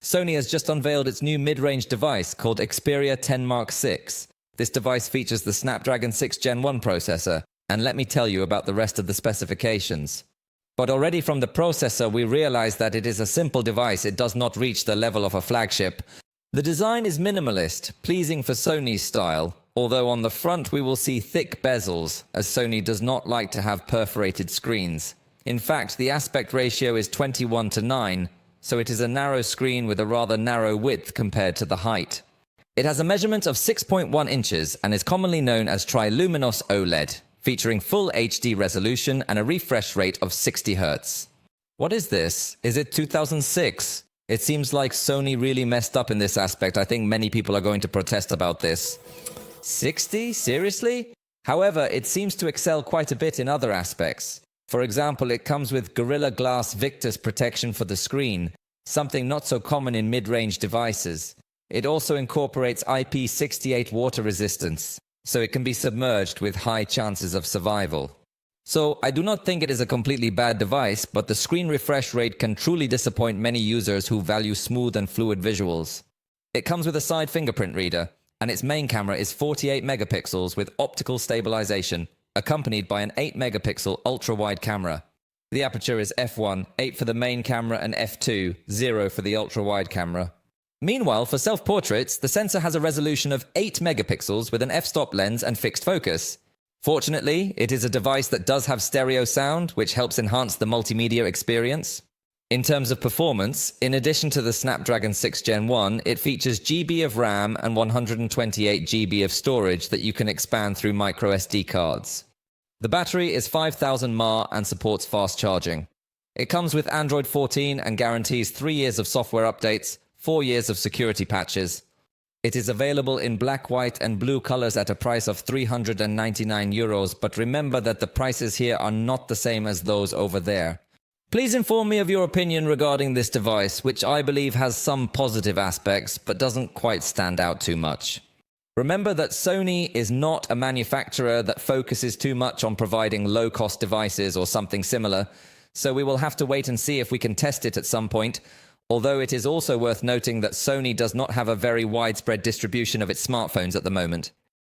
Sony has just unveiled its new mid-range device called Xperia 10 Mark VI. This device features the Snapdragon 6 Gen 1 processor, and let me tell you about the rest of the specifications. But already from the processor we realize that it is a simple device, it does not reach the level of a flagship. The design is minimalist, pleasing for Sony's style, although on the front we will see thick bezels, as Sony does not like to have perforated screens. In fact, the aspect ratio is 21:9, so it is a narrow screen with a rather narrow width compared to the height. It has a measurement of 6.1 inches and is commonly known as Triluminos OLED, featuring full HD resolution and a refresh rate of 60 Hz. What is this? Is it 2006? It seems like Sony really messed up in this aspect. I think many people are going to protest about this. 60? Seriously? However, it seems to excel quite a bit in other aspects. For example, it comes with Gorilla Glass Victus protection for the screen, something not so common in mid-range devices. It also incorporates IP68 water resistance, so it can be submerged with high chances of survival. So, I do not think it is a completely bad device, but the screen refresh rate can truly disappoint many users who value smooth and fluid visuals. It comes with a side fingerprint reader, and its main camera is 48 megapixels with optical stabilization, accompanied by an 8 megapixel ultra-wide camera. The aperture is f1, 8 for the main camera, and f2, 0 for the ultra-wide camera. Meanwhile, for self-portraits, the sensor has a resolution of 8 megapixels with an f-stop lens and fixed focus. Fortunately, it is a device that does have stereo sound, which helps enhance the multimedia experience. In terms of performance, in addition to the Snapdragon 6 Gen 1, it features GB of RAM and 128 GB of storage that you can expand through microSD cards. The battery is 5000 mAh and supports fast charging. It comes with Android 14 and guarantees 3 years of software updates, 4 years of security patches. It is available in black, white and blue colors at a price of €399, but remember that the prices here are not the same as those over there. Please inform me of your opinion regarding this device, which I believe has some positive aspects, but doesn't quite stand out too much. Remember that Sony is not a manufacturer that focuses too much on providing low-cost devices or something similar, so we will have to wait and see if we can test it at some point, although it is also worth noting that Sony does not have a very widespread distribution of its smartphones at the moment.